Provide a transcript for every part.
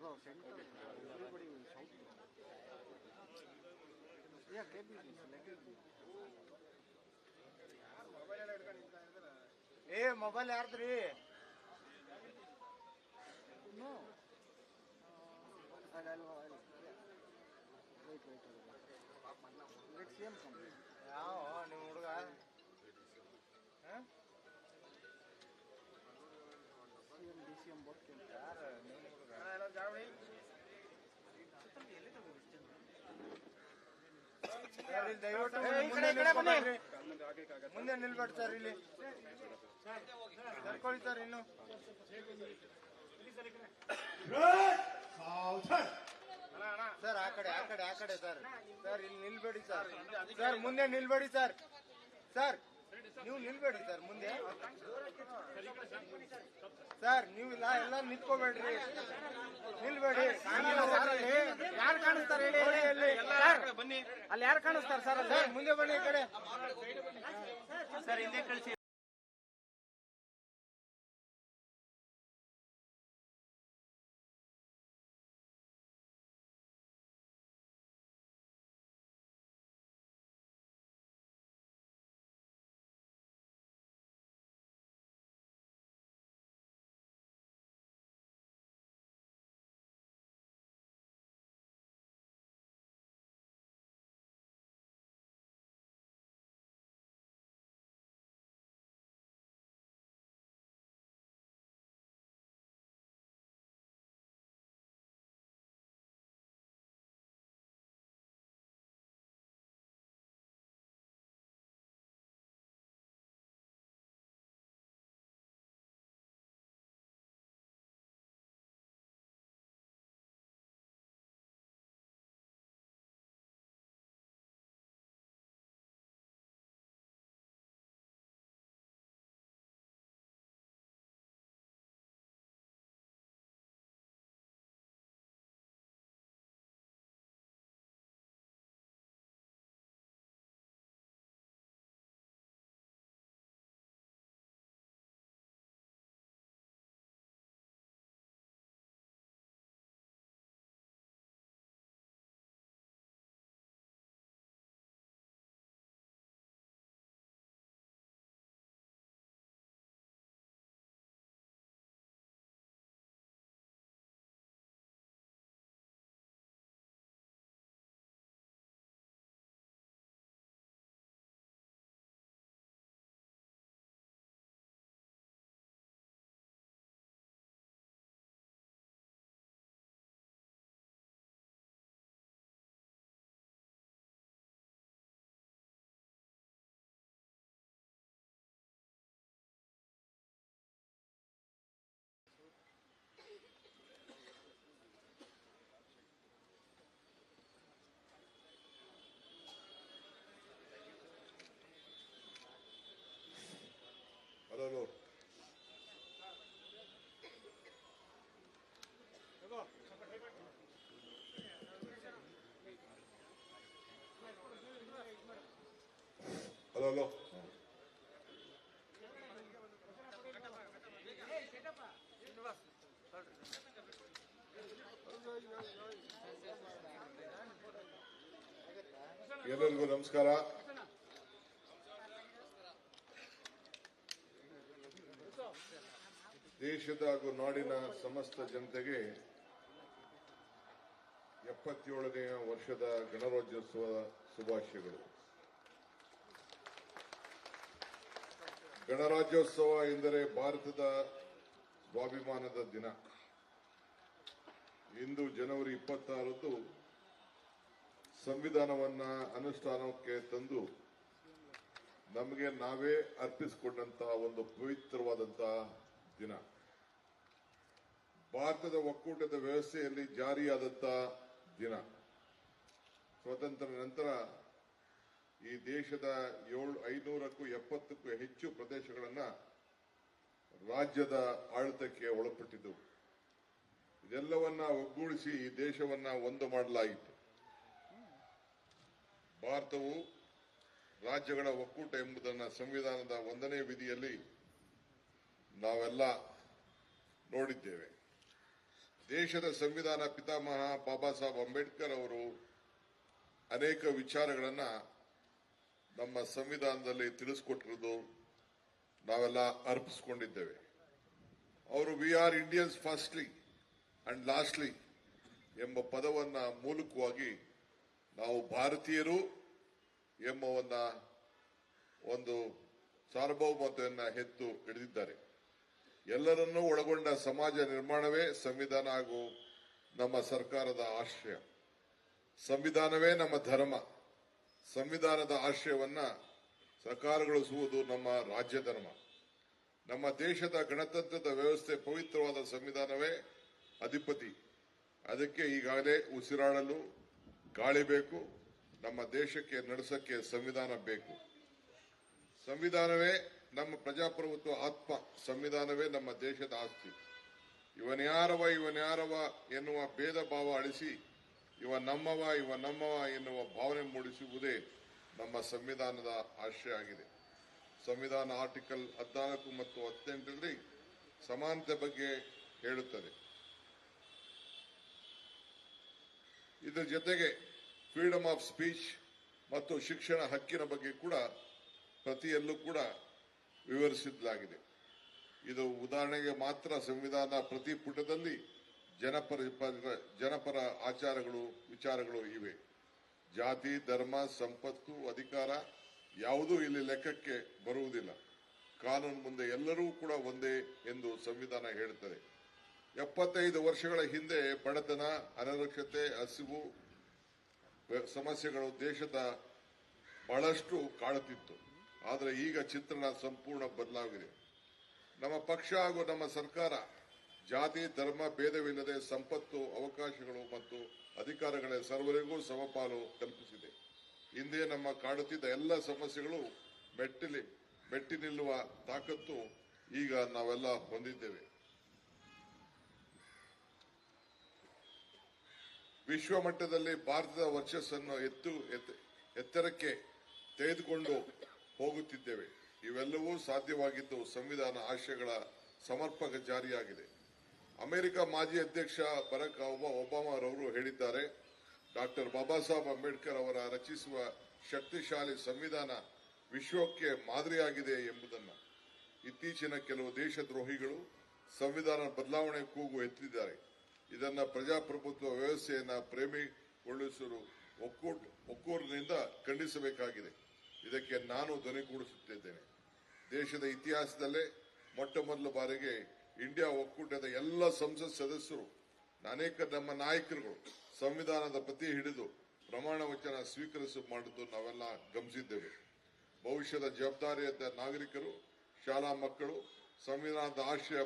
Bro, center. Everybody will shout. Yeah, get me this. Let it be. Hey, mobile ಯಾರ್ದ್ರಿ? No. I'll wait. Let's see him come. ಯಾವ ನಿಮ್ಮ ಹುಡುಗ? DCM both came. ಯಾರು ನಿಮ್ಮ ಹುಡುಗ? Sir ಇಲ್ಲಿ ದಯವಿಟ್ಟು ಮುಂದೆ ನಿಲ್ಬೇಡಿ ಸರ್ ಇಲ್ಲಿ. ಕರ್ಕೊಳ್ಳಿ ಸರ್ ಇನ್ನು. ಸರ್ ಆ ಕಡೆ ಸರ್. ಸರ್ ಇಲ್ಲಿ ನಿಲ್ಬೇಡಿ ಸರ್. ಸರ್ ಮುಂದೆ ನಿಲ್ಬೇಡಿ ಸರ್. ಸರ್ ನೀವು ನಿಲ್ಬೇಡಿ ಸರ್ ಮುಂದೆ. ಸರ್ ನೀವು ಎಲ್ಲ ನಿಂತ್ಕೋಬೇಡ್ರಿ, ನಿಲ್ಬೇಡಿ. ಯಾರು ಕಾಣಿಸ್ತಾರೆ ಹೇಳಿ? ಬನ್ನಿ, ಅಲ್ಲಿ ಯಾರು ಕಾಣಿಸ್ತಾರೆ ಸರ್? ಸರ್ ಮುಂದೆ ಬನ್ನಿ ಈ ಕಡೆ. ಸರ್ ಹಿಂದೆ ಕಳಿಸಿ. Hello. ಎಲ್ಲರಿಗೂ ನಮಸ್ಕಾರ. ದೇಶದ ಹಾಗೂ ನಾಡಿನ ಸಮಸ್ತ ಜನತೆಗೆ 77ನೆಯ ವರ್ಷದ ಗಣರಾಜ್ಯೋತ್ಸವ ಶುಭಾಶಯಗಳು. ಗಣರಾಜ್ಯೋತ್ಸವ ಎಂದರೆ ಭಾರತದ ಸ್ವಾಭಿಮಾನದ ದಿನ. ಇಂದು ಜನವರಿ 26ರಂದು ಸಂವಿಧಾನವನ್ನ ಅನುಷ್ಠಾನಕ್ಕೆ ತಂದು ನಮಗೆ ನಾವೇ ಅರ್ಪಿಸಿಕೊಂಡಂತಹ ಒಂದು ಪವಿತ್ರವಾದಂತಹ ದಿನ. ಭಾರತದ ಒಕ್ಕೂಟದ ವ್ಯವಸ್ಥೆಯಲ್ಲಿ ಜಾರಿಯಾದಂತಹ ದಿನ. ಸ್ವಾತಂತ್ರ್ಯ ನಂತರ ಈ ದೇಶದ 570ಕ್ಕೂ ಹೆಚ್ಚು ಪ್ರದೇಶಗಳನ್ನು ರಾಜ್ಯದ ಆಡಳಿತಕ್ಕೆ ಒಳಪಟ್ಟಿದ್ದವು. ಇದೆಲ್ಲವನ್ನ ಒಗ್ಗೂಡಿಸಿ ಈ ದೇಶವನ್ನ ಒಂದು ಮಾಡಲಾಯಿತು. ಭಾರತವು ರಾಜ್ಯಗಳ ಒಕ್ಕೂಟ ಎಂಬುದನ್ನು ಸಂವಿಧಾನದ 1ನೇ ವಿಧಿಯಲ್ಲಿ ನಾವೆಲ್ಲ ನೋಡಿದ್ದೇವೆ. ದೇಶದ ಸಂವಿಧಾನ ಪಿತಾಮಹ ಬಾಬಾ ಸಾಹೇಬ್ ಅಂಬೇಡ್ಕರ್ ಅವರು ಅನೇಕ ವಿಚಾರಗಳನ್ನ ನಮ್ಮ ಸಂವಿಧಾನದಲ್ಲಿ ತಿಳಿಸಿಕೊಟ್ಟಿರೋದು ನಾವೆಲ್ಲ ಅರ್ಪಿಸಿಕೊಂಡಿದ್ದೇವೆ. ಅವರು we are Indians firstly and lastly ಎಂಬ ಪದವನ್ನ ಮೂಲಕವಾಗಿ ನಾವು ಭಾರತೀಯರು ಎಂಬ ಒಂದು ಸಾರ್ವಭೌಮತೆಯನ್ನ ಎತ್ತು ಹಿಡಿದಿದ್ದಾರೆ. ಎಲ್ಲರನ್ನೂ ಒಳಗೊಂಡ ಸಮಾಜ ನಿರ್ಮಾಣವೇ ಸಂವಿಧಾನ ಹಾಗೂ ನಮ್ಮ ಸರ್ಕಾರದ ಆಶಯ. ಸಂವಿಧಾನವೇ ನಮ್ಮ ಧರ್ಮ. ಸಂವಿಧಾನದ ಆಶಯವನ್ನ ಸಾಕಾರಗೊಳಿಸುವುದು ನಮ್ಮ ರಾಜ್ಯ ಧರ್ಮ. ನಮ್ಮ ದೇಶದ ಗಣತಂತ್ರದ ವ್ಯವಸ್ಥೆ ಪವಿತ್ರವಾದ ಸಂವಿಧಾನವೇ ಅಧಿಪತಿ. ಅದಕ್ಕೆ ಈಗಾಗಲೇ ಉಸಿರಾಡಲು ಗಾಳಿ ಬೇಕು. ನಮ್ಮ ದೇಶಕ್ಕೆ ನಡೆಸಕ್ಕೆ ಸಂವಿಧಾನ ಬೇಕು. ಸಂವಿಧಾನವೇ ನಮ್ಮ ಪ್ರಜಾಪ್ರಭುತ್ವ ಆತ್ಮ. ಸಂವಿಧಾನವೇ ನಮ್ಮ ದೇಶದ ಆಸ್ತಿ. ಇವನ್ಯಾರವ ಎನ್ನುವ ಭೇದ ಭಾವ ಅಳಿಸಿ ಇವ ನಮ್ಮವ ಎನ್ನುವ ಭಾವನೆ ಮೂಡಿಸುವುದೇ ನಮ್ಮ ಸಂವಿಧಾನದ ಆಶಯ ಆಗಿದೆ. ಸಂವಿಧಾನ ಆರ್ಟಿಕಲ್ 14 ಮತ್ತು 18ರಲ್ಲಿ ಸಮಾನತೆ ಬಗ್ಗೆ ಹೇಳುತ್ತದೆ. ಇದರ ಜೊತೆಗೆ ಫ್ರೀಡಮ್ ಆಫ್ ಸ್ಪೀಚ್ ಮತ್ತು ಶಿಕ್ಷಣ ಹಕ್ಕಿನ ಬಗ್ಗೆ ಕೂಡ ಪ್ರತಿಯಲ್ಲೂ ಕೂಡ ವಿವರಿಸಲಾಗಿದೆ. ಇದು ಉದಾಹರಣೆಗೆ ಮಾತ್ರ ಸಂವಿಧಾನ ಪ್ರತಿ ಪುಟದಲ್ಲಿ ಜನಪರ ಆಚಾರಗಳು ವಿಚಾರಗಳು ಇವೆ. ಜಾತಿ, ಧರ್ಮ, ಸಂಪತ್ತು, ಅಧಿಕಾರ ಯಾವುದೂ ಇಲ್ಲಿ ಲೆಕ್ಕಕ್ಕೆ ಬರುವುದಿಲ್ಲ. ಕಾನೂನು ಮುಂದೆ ಎಲ್ಲರೂ ಕೂಡ ಒಂದೇ ಎಂದು ಸಂವಿಧಾನ ಹೇಳುತ್ತದೆ. 75 ವರ್ಷಗಳ ಹಿಂದೆ ಬಡತನ, ಅನಕ್ಷರತೆ, ಹಸಿವು ಸಮಸ್ಯೆಗಳು ದೇಶದ ಬಹಳಷ್ಟು ಕಾಡುತ್ತಿತ್ತು. ಆದರೆ ಈಗ ಚಿತ್ರಣ ಸಂಪೂರ್ಣ ಬದಲಾಗಿದೆ. ನಮ್ಮ ಪಕ್ಷ ಹಾಗೂ ನಮ್ಮ ಸರ್ಕಾರ ಜಾತಿ, ಧರ್ಮ ಭೇದವಿಲ್ಲದೆ ಸಂಪತ್ತು, ಅವಕಾಶಗಳು ಮತ್ತು ಅಧಿಕಾರಗಳ ಸರ್ವರಿಗೂ ಸಮಪಾಲು ಕಲ್ಪಿಸಿದೆ. ಹಿಂದೆ ನಮ್ಮ ಕಾಡುತ್ತಿದ್ದ ಎಲ್ಲ ಸಮಸ್ಯೆಗಳು ಮೆಟ್ಟಿ ನಿಲ್ಲುವ ತಾಕತ್ತು ಈಗ ನಾವೆಲ್ಲ ಹೊಂದಿದ್ದೇವೆ. ವಿಶ್ವ ಮಟ್ಟದಲ್ಲಿ ಭಾರತದ ವರ್ಚಸ್ಸನ್ನು ಎತ್ತರಕ್ಕೆ ತೆಗೆದುಕೊಂಡು ಹೋಗುತ್ತಿದ್ದೇವೆ. ಇವೆಲ್ಲವೂ ಸಾಧ್ಯವಾಗಿದ್ದು ಸಂವಿಧಾನ ಆಶಯಗಳ ಸಮರ್ಪಕ ಜಾರಿಯಾಗಿದೆ. ಅಮೆರಿಕ ಮಾಜಿ ಅಧ್ಯಕ್ಷ ಬರಾಕ್ ಒಬಾಮಾರವರು ಹೇಳಿದ್ದಾರೆ, ಡಾಕ್ಟರ್ ಬಾಬಾ ಸಾಹೇಬ್ ಅಂಬೇಡ್ಕರ್ ಅವರ ರಚಿಸುವ ಶಕ್ತಿಶಾಲಿ ಸಂವಿಧಾನ ವಿಶ್ವಕ್ಕೆ ಮಾದರಿಯಾಗಿದೆ ಎಂಬುದನ್ನು. ಇತ್ತೀಚಿನ ಕೆಲವು ದೇಶದ್ರೋಹಿಗಳು ಸಂವಿಧಾನ ಬದಲಾವಣೆ ಕೂಗು ಎತ್ತಿದ್ದಾರೆ. ಇದನ್ನ ಪ್ರಜಾಪ್ರಭುತ್ವ ವ್ಯವಸ್ಥೆಯನ್ನ ಪ್ರೇಮಿಗೊಳಿಸಲು ಒಕ್ಕೂರಿನಿಂದ ಖಂಡಿಸಬೇಕಾಗಿದೆ. ಇದಕ್ಕೆ ನಾನು ಧ್ವನಿಗೂಡಿಸುತ್ತಿದ್ದೇನೆ. ದೇಶದ ಇತಿಹಾಸದಲ್ಲೇ ಮೊಟ್ಟ ಮೊದಲ ಬಾರಿಗೆ ಇಂಡಿಯಾ ಒಕ್ಕೂಟದ ಎಲ್ಲ ಸಂಸತ್ ಸದಸ್ಯರು ಅನೇಕ ನಮ್ಮ ನಾಯಕರುಗಳು ಸಂವಿಧಾನದ ಪ್ರತಿ ಹಿಡಿದು ಪ್ರಮಾಣ ವಚನ ಸ್ವೀಕರಿಸಿ ಮಾಡಿದ್ದು ನಾವೆಲ್ಲ ಗಮನಿಸಿದ್ದೇವೆ. ಭವಿಷ್ಯದ ಜವಾಬ್ದಾರಿಯಾದ ನಾಗರಿಕರು, ಶಾಲಾ ಮಕ್ಕಳು ಸಂವಿಧಾನದ ಆಶಯ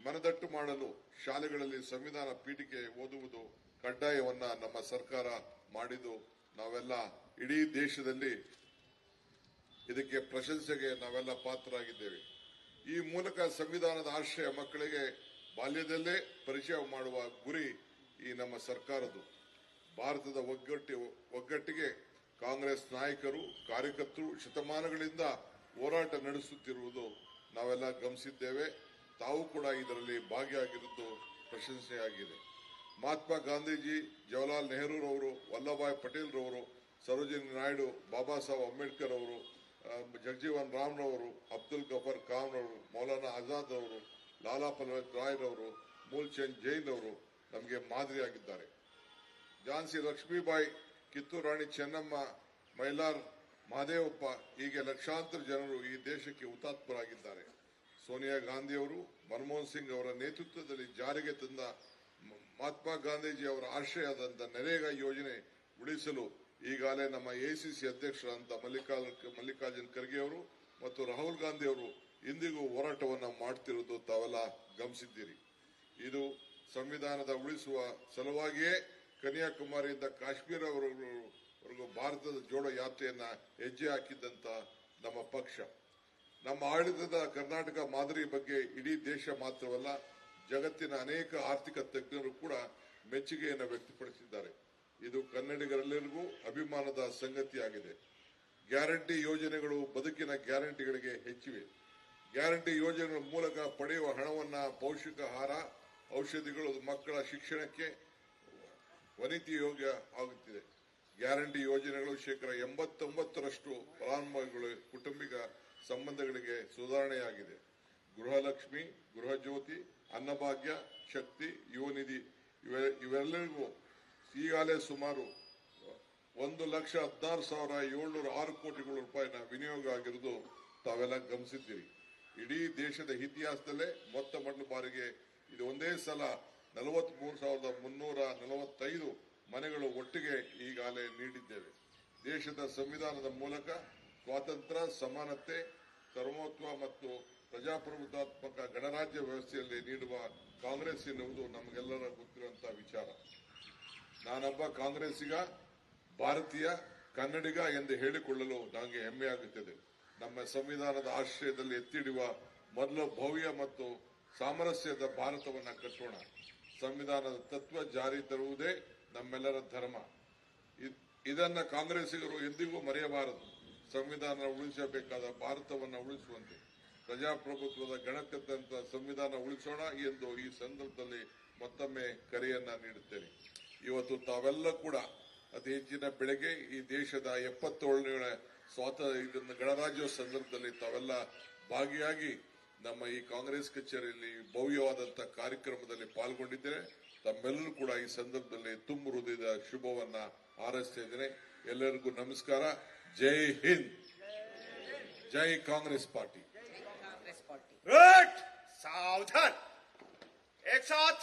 ಮನದಟ್ಟು ಮಾಡಲು ಶಾಲೆಗಳಲ್ಲಿ ಸಂವಿಧಾನ ಪೀಠಿಕೆ ಓದುವುದು ಕಡ್ಡಾಯವನ್ನ ನಮ್ಮ ಸರ್ಕಾರ ಮಾಡಿದ್ದು ನಾವೆಲ್ಲ ಇಡೀ ದೇಶದಲ್ಲಿ ಇದಕ್ಕೆ ಪ್ರಶಂಸೆಗೆ ನಾವೆಲ್ಲ ಪಾತ್ರರಾಗಿದ್ದೇವೆ. ಈ ಮೂಲಕ ಸಂವಿಧಾನದ ಆಶಯ ಮಕ್ಕಳಿಗೆ ಬಾಲ್ಯದಲ್ಲೇ ಪರಿಚಯ ಮಾಡುವ ಗುರಿ ಈ ನಮ್ಮ ಸರ್ಕಾರದ್ದು. ಭಾರತದ ಒಗ್ಗಟ್ಟಿಗೆ ಕಾಂಗ್ರೆಸ್ ನಾಯಕರು, ಕಾರ್ಯಕರ್ತರು ಶತಮಾನಗಳಿಂದ ಹೋರಾಟ ನಡೆಸುತ್ತಿರುವುದು ನಾವೆಲ್ಲ ಗಮನಿಸಿದ್ದೇವೆ. ತಾವು ಕೂಡ ಇದರಲ್ಲಿ ಭಾಗಿಯಾಗಿರುವುದು ಪ್ರಶಂಸೆಯಾಗಿದೆ. ಮಹಾತ್ಮ ಗಾಂಧೀಜಿ, ಜವಾಹರ್ಲಾಲ್ ನೆಹರೂರವರು, ವಲ್ಲಭಾಯ್ ಪಟೇಲ್ ರವರು, ಸರೋಜಿನಿ ನಾಯ್ಡು, ಬಾಬಾ ಸಾಹೇಬ್ ಅಂಬೇಡ್ಕರ್ ಅವರು, ಜಗಜೀವನ್ ರಾಮ್ರವರು, ಅಬ್ದುಲ್ ಗಫರ್ ಖಾನ್ ಅವರು, ಮೌಲಾನಾ ಆಜಾದ್ ಅವರು, ಲಾಲಾ ಲಜಪತ್ ರಾಯ್ ರವರು, ಮೂಲ್ಚಂದ್ ಜೈನ್ ಅವರು ನಮಗೆ ಮಾದರಿಯಾಗಿದ್ದಾರೆ. ಝಾನ್ಸಿ ಲಕ್ಷ್ಮೀಬಾಯಿ, ಕಿತ್ತೂರು ರಾಣಿ ಚೆನ್ನಮ್ಮ, ಮೈಲಾರ್ ಮಹದೇವಪ್ಪ ಹೀಗೆ ಲಕ್ಷಾಂತರ ಜನರು ಈ ದೇಶಕ್ಕೆ ಹುತಾತ್ಮರಾಗಿದ್ದಾರೆ. ಸೋನಿಯಾ ಗಾಂಧಿಯವರು, ಮನಮೋಹನ್ ಸಿಂಗ್ ಅವರ ನೇತೃತ್ವದಲ್ಲಿ ಜಾರಿಗೆ ತಂದ ಮಹಾತ್ಮ ಗಾಂಧೀಜಿ ಅವರ ಆಶಯದಂತ ನರೇಗಾ ಯೋಜನೆ ಉಳಿಸಲು ಈಗಾಗಲೇ ನಮ್ಮ ಎಐಸಿಸಿ ಅಧ್ಯಕ್ಷರಾದಂಥ ಮಲ್ಲಿಕಾರ್ಜುನ್ ಖರ್ಗೆ ಅವರು ಮತ್ತು ರಾಹುಲ್ ಗಾಂಧಿ ಅವರು ಇಂದಿಗೂ ಹೋರಾಟವನ್ನು ಮಾಡುತ್ತಿರುವುದು ತಾವೆಲ್ಲ ಗಮನಿಸಿದ್ದೀರಿ. ಇದು ಸಂವಿಧಾನದ ಉಳಿಸುವ ಸಲುವಾಗಿಯೇ ಕನ್ಯಾಕುಮಾರಿಯಿಂದ ಕಾಶ್ಮೀರವರೆಗೂ ಭಾರತದ ಜೋಡೋ ಯಾತ್ರೆಯನ್ನ ಹೆಜ್ಜೆ ಹಾಕಿದ್ದಂತ ನಮ್ಮ ಪಕ್ಷ. ನಮ್ಮ ಆಡಳಿತದ ಕರ್ನಾಟಕ ಮಾದರಿ ಬಗ್ಗೆ ಇಡೀ ದೇಶ ಮಾತ್ರವಲ್ಲ, ಜಗತ್ತಿನ ಅನೇಕ ಆರ್ಥಿಕ ತಜ್ಞರು ಕೂಡ ಮೆಚ್ಚುಗೆಯನ್ನು ವ್ಯಕ್ತಪಡಿಸಿದ್ದಾರೆ. ಇದು ಕನ್ನಡಿಗರೆಲ್ಲರಿಗೂ ಅಭಿಮಾನದ ಸಂಗತಿಯಾಗಿದೆ. ಗ್ಯಾರಂಟಿ ಯೋಜನೆಗಳು ಬದುಕಿನ ಗ್ಯಾರಂಟಿಗಳಿಗೆ ಹೆಚ್ಚಿವೆ. ಗ್ಯಾರಂಟಿ ಯೋಜನೆಗಳ ಮೂಲಕ ಪಡೆಯುವ ಹಣವನ್ನು ಪೌಷ್ಟಿಕ ಆಹಾರ, ಔಷಧಿಗಳು ಮಕ್ಕಳ ಶಿಕ್ಷಣಕ್ಕೆ ವನಿತಿ ಯೋಗ್ಯ ಆಗುತ್ತಿದೆ. ಗ್ಯಾರಂಟಿ ಯೋಜನೆಗಳು ಶೇಕಡ 89ರಷ್ಟು ಫಲಾನುಭವಿಗಳು ಕುಟುಂಬಿಕ ಸಂಬಂಧಗಳಿಗೆ ಸುಧಾರಣೆಯಾಗಿದೆ. ಗೃಹಲಕ್ಷ್ಮಿ, ಗೃಹ ಜ್ಯೋತಿ, ಅನ್ನಭಾಗ್ಯ, ಶಕ್ತಿ, ಯುವ ನಿಧಿ ಇವೆಲ್ಲರಿಗೂ ಈಗಾಗಲೇ ಸುಮಾರು 1,16,706 ಕೋಟಿ ರೂಪಾಯಿನ ವಿನಿಯೋಗ ಆಗಿರುವುದು ತಾವೆಲ್ಲ ಗಮನಿಸಿದ್ದೀರಿ. ಇಡೀ ದೇಶದ ಇತಿಹಾಸದಲ್ಲೇ ಮೊತ್ತ ಮೊದಲ ಬಾರಿಗೆ ಇದು ಒಂದೇ ಸಲ 43,345 ಮನೆಗಳು ಒಟ್ಟಿಗೆ ಈಗಾಗಲೇ ನೀಡಿದ್ದೇವೆ. ದೇಶದ ಸಂವಿಧಾನದ ಮೂಲಕ ಸ್ವಾತಂತ್ರ್ಯ, ಸಮಾನತೆ, ಸರ್ವೋತ್ವ ಮತ್ತು ಪ್ರಜಾಪ್ರಭುತ್ವಾತ್ಮಕ ಗಣರಾಜ್ಯ ವ್ಯವಸ್ಥೆಯಲ್ಲಿ ನೀಡುವ ಕಾಂಗ್ರೆಸ್ ಎನ್ನುವುದು ನಮಗೆಲ್ಲರ ಗೊತ್ತಿರುವಂತಹ ವಿಚಾರ. ನಾನೊಬ್ಬ ಕಾಂಗ್ರೆಸ್ಸಿಗ, ಭಾರತೀಯ, ಕನ್ನಡಿಗ ಎಂದು ಹೇಳಿಕೊಳ್ಳಲು ನನಗೆ ಹೆಮ್ಮೆಯಾಗುತ್ತದೆ. ನಮ್ಮ ಸಂವಿಧಾನದ ಆಶ್ರಯದಲ್ಲಿ ಎತ್ತಿಡುವ ಮೊದಲ ಭವ್ಯ ಮತ್ತು ಸಾಮರಸ್ಯದ ಭಾರತವನ್ನು ಕಟ್ಟೋಣ. ಸಂವಿಧಾನದ ತತ್ವ ಜಾರಿ ತರುವುದೇ ನಮ್ಮೆಲ್ಲರ ಧರ್ಮ. ಇದನ್ನ ಕಾಂಗ್ರೆಸ್ಸಿಗರು ಎಂದಿಗೂ ಮರೆಯಬಾರದು. ಸಂವಿಧಾನ ಉಳಿಸಬೇಕಾದ ಭಾರತವನ್ನು ಉಳಿಸುವಂತೆ ಪ್ರಜಾಪ್ರಭುತ್ವದ ಗಣಕದಂತ ಸಂವಿಧಾನ ಉಳಿಸೋಣ ಎಂದು ಈ ಸಂದರ್ಭದಲ್ಲಿ ಮತ್ತೊಮ್ಮೆ ಕರೆಯನ್ನ ನೀಡುತ್ತೇನೆ. ಇವತ್ತು ತಾವೆಲ್ಲ ಕೂಡ ಅತಿ ಹೆಚ್ಚಿನ ಬೆಳಗ್ಗೆ ಈ ದೇಶದ 77ನೇ ಸ್ವಾತಂತ್ರ್ಯ ಗಣರಾಜ್ಯೋತ್ಸವ ಸಂದರ್ಭದಲ್ಲಿ ತಾವೆಲ್ಲ ಭಾಗಿಯಾಗಿ ನಮ್ಮ ಈ ಕಾಂಗ್ರೆಸ್ ಕಚೇರಿಯಲ್ಲಿ ಭವ್ಯವಾದಂತಹ ಕಾರ್ಯಕ್ರಮದಲ್ಲಿ ಪಾಲ್ಗೊಂಡಿದ್ದೇನೆ. ತಮ್ಮೆಲ್ಲರೂ ಕೂಡ ಈ ಸಂದರ್ಭದಲ್ಲಿ ತುಂಬ ಹೃದಯದ ಶುಭವನ್ನ ಹಾರೈಸ್ತಾ ಇದ್ದೇನೆ. ಎಲ್ಲರಿಗೂ ನಮಸ್ಕಾರ. ಜೈ ಹಿಂದ್, ಜೈ ಕಾಂಗ್ರೆಸ್ पार्टी। गुड, सावधान, एक साथ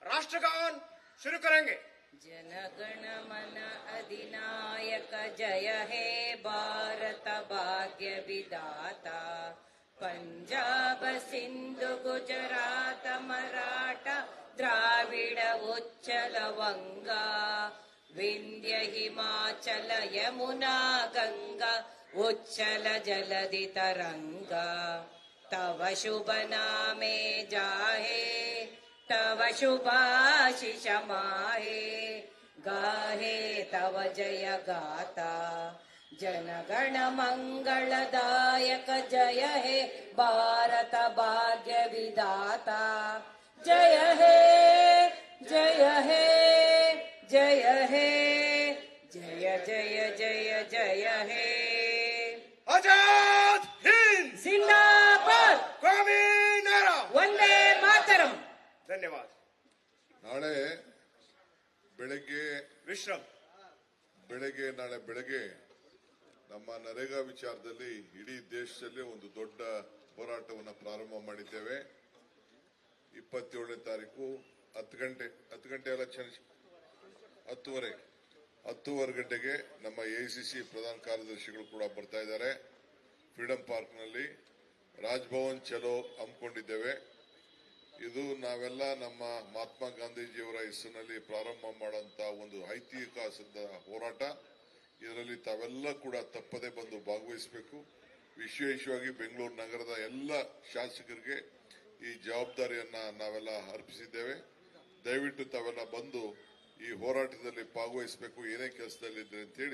राष्ट्रगान शुरू करेंगे। जनगण मन अधिनायक जय हे भारत भाग्य विधाता, पंजाब सिंधु गुजरात मराठा द्राविड उच्चल वंगा, विंध्य हिमाचल यमुना गंगा उच्चल जलधि तरंगा, तव शुभ नामे जाहे तव शुभाशिष माहे, गाहे तव जय गाता, जनगण मंगलदायक जय हे भारत भाग्य विधाता, जय हे जय हे जय हे जय जय जय जय हे। आजाद हिंद जिंदाबाद, कौमी नारा, वंदे मातरम। धन्यवाद। ನಾಳೆ ಬೆಳಗ್ಗೆ विश्राम। ನಾಳೆ ಬೆಳಗ್ಗೆ ನಮ್ಮ ನರೇಗಾ ವಿಚಾರದಲ್ಲಿ ಇಡೀ ದೇಶದಲ್ಲಿ ಒಂದು ದೊಡ್ಡ ಹೋರಾಟವನ್ನು ಪ್ರಾರಂಭ ಮಾಡಿದ್ದೇವೆ. 27ನೇ ತಾರೀಕು 10 ಗಂಟೆ ಅಲ್ಲ, 10:30 ಗಂಟೆಗೆ ನಮ್ಮ ಎಐಸಿಸಿ ಪ್ರಧಾನ ಕಾರ್ಯದರ್ಶಿಗಳು ಕೂಡ ಬರ್ತಾ ಇದ್ದಾರೆ. ಫ್ರೀಡಂ ಪಾರ್ಕ್ ನಲ್ಲಿ ರಾಜಭವನ್ ಚಲೋ ಹಮ್ಮಿಕೊಂಡಿದ್ದೇವೆ. ಇದು ನಾವೆಲ್ಲ ನಮ್ಮ ಮಹಾತ್ಮ ಗಾಂಧೀಜಿಯವರ ಹೆಸರಿನಲ್ಲಿ ಪ್ರಾರಂಭ ಮಾಡುವಂತಹ ಒಂದು ಐತಿಹಾಸಿಕ ಹೋರಾಟ. ಇದರಲ್ಲಿ ತಾವೆಲ್ಲ ಕೂಡ ತಪ್ಪದೆ ಬಂದು ಭಾಗವಹಿಸಬೇಕು. ವಿಶೇಷವಾಗಿ ಬೆಂಗಳೂರು ನಗರದ ಎಲ್ಲ ಶಾಸಕರಿಗೆ ಈ ಜವಾಬ್ದಾರಿಯನ್ನ ನಾವೆಲ್ಲ ಅರ್ಪಿಸಿದ್ದೇವೆ. ದಯವಿಟ್ಟು ತಾವೆಲ್ಲ ಬಂದು ಈ ಹೋರಾಟದಲ್ಲಿ ಭಾಗವಹಿಸಬೇಕು, ಏನೇ ಕೆಲಸದಲ್ಲಿದ್ರೆ ಅಂತ ಹೇಳಿ